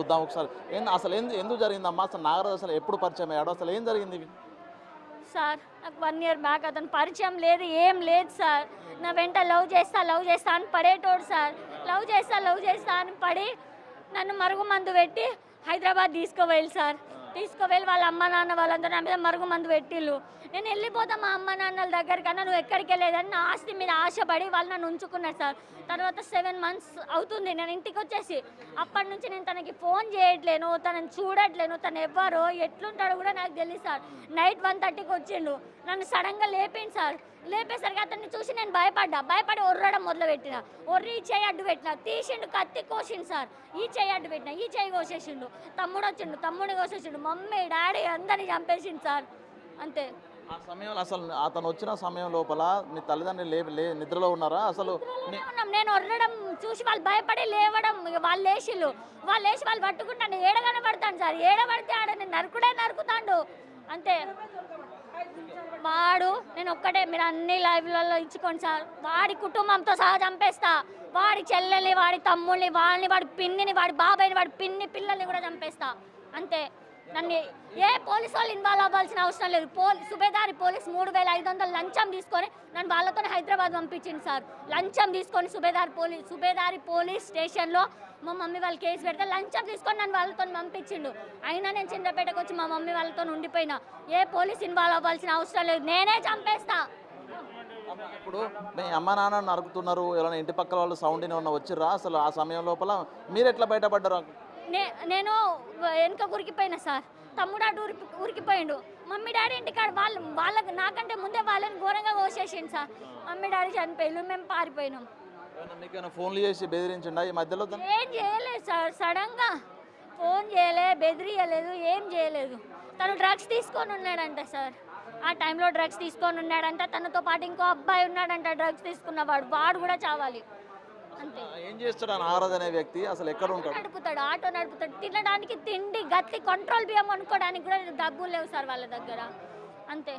చూద్దాం ఒకసారి. అసలు ఎందుకు జరిగిందమ్మా? అసలు నాగరాజు అసలు ఎప్పుడు పరిచయం అయ్యాడు? అసలు ఏం జరిగింది ఇవి? సార్ నాకు 1 ఇయర్ బ్యాక్ అతను పరిచయం లేదు, ఏం లేదు సార్. నా వెంట లవ్ చేస్తా అని పడేటోడు సార్. లవ్ చేస్తా అని పడి నన్ను మరుగు మందు పెట్టి హైదరాబాద్ తీసుకువెళ్ళి సార్. తీసుకువెళ్ళి వాళ్ళ అమ్మ నాన్న వాళ్ళందరూ నా మీద మరుగు మందు పెట్టిళ్ళు. నేను వెళ్ళిపోతా మా అమ్మ నాన్నల దగ్గరికన్నా, నువ్వు ఎక్కడికి వెళ్ళేదని నా ఆస్తి మీద ఆశపడి వాళ్ళు నన్ను ఉంచుకున్నారు సార్. తర్వాత 7 months అవుతుంది నేను ఇంటికి వచ్చేసి. అప్పటి నుంచి నేను తనకి ఫోన్ చేయట్లేను, తనని చూడట్లేను. తను ఎవ్వరో ఎట్లుంటాడో కూడా నాకు తెలియదు సార్. నైట్ 1:30కి వచ్చిండు, నన్ను సడన్గా లేపిండు సార్. లేపేసరికి అతన్ని చూసి నేను భయపడి ఒర్రడం మొదలుపెట్టిన. ఒర్రి ఈ చేయి అడ్డు పెట్టిన, తీసిండు, కత్తి కోసిండు సార్. ఈ చేయి అడ్డు పెట్టిన, ఈ చేయి కోసేసిండు. తమ్ముడు వచ్చిండు, తమ్ముడిని కోసేసిండు. మమ్మీ డాడీ అందరినీ చంపేసిండు సార్. అంతే. ఆ సమయంలో అసలు అతను వచ్చిన సమయం లోపల మీ తల్లిదండ్రులు నిద్రలో ఉన్నారా? అసలు నేను ఒర్రడం చూసి వాళ్ళు భయపడి లేవడం, వాళ్ళు లేచి వాళ్ళు పట్టుకుంటాను, ఏడగానే పడతాను సార్. ఏడబడితే ఆడ నేను నరుకుతాడు. అంతే. వాడు నేను ఒక్కటే, మీరు అన్ని లైవ్లలో ఇచ్చుకోండి సార్. వాడి కుటుంబంతో సహా చంపేస్తా. వాడి చెల్లెల్ని, వాడి తమ్ముళ్ళని, వాడి పిన్నిని, వాడి బాబాయిని, వాడి పిన్ని పిల్లల్ని కూడా చంపేస్తా. అంతే. నన్ను ఏ పోలీసు వాళ్ళు ఇన్వాల్వ్ అవ్వాల్సిన అవసరం లేదు. సుబేదారి పోలీస్ 3500 లంచం తీసుకొని నన్ను వాళ్ళతో హైదరాబాద్ పంపించింది సార్. లంచం తీసుకొని సుబేదారి పోలీస్ స్టేషన్లో మా మమ్మీ వాళ్ళు కేసు పెడితే లంచం తీసుకొని నన్ను వాళ్ళతో పంపించిండు. అయినా నేను చింతపేటకు వచ్చి మా మమ్మీ వాళ్ళతో ఉండిపోయినా. ఏ పోలీస్ ఇన్వాల్వ్ అవ్వాల్సిన అవసరం లేదు, నేనే చంపేస్తా. ఇప్పుడు మీ అమ్మ నాన్న నరుకుతున్నారు, ఎవరైనా ఇంటి పక్కల వాళ్ళు సౌండ్ ఏమన్నా వచ్చిర్రా? అసలు ఆ సమయం లోపల మీరు ఎట్లా బయటపడ్డారు? నేను వెనుక ఉరికిపోయినా సార్. తమ్ముడు అటు ఉరికిపోయిండు. మమ్మీ డాడీ ఇంటికాడ వాళ్ళకి నాకంటే ముందే వాళ్ళని ఘోరంగా కోసేసిండు సార్. మమ్మీ డాడీ చనిపోయారు, మేము పారిపోయినాం. ఫోన్లు చేసి బెదిరించండి ఈ మధ్యలో? ఏం చేయలేదు సార్. సడన్గా ఫోన్ చేయలే, బెదిరియలేదు, ఏం చేయలేదు. తను డ్రగ్స్ తీసుకొని ఉన్నాడంట సార్. ఆ టైంలో డ్రగ్స్ తీసుకొని ఉన్నాడంట. తనతో పాటు ఇంకో అబ్బాయి ఉన్నాడంట డ్రగ్స్ తీసుకున్నవాడు. వాడు కూడా చావాలి. అంతే. ఏం చేస్తాడు నాగరాజు అనే వ్యక్తి? అసలు ఎక్కడ ఉంటాడు? ఆటో నడుపుతాడు. తినడానికి తిండి, గట్టి కంట్రోల్ బియ్యం కొనుక్కోవడానికి కూడా డబ్బులు లేవు సార్ వాళ్ళ దగ్గర. అంతే.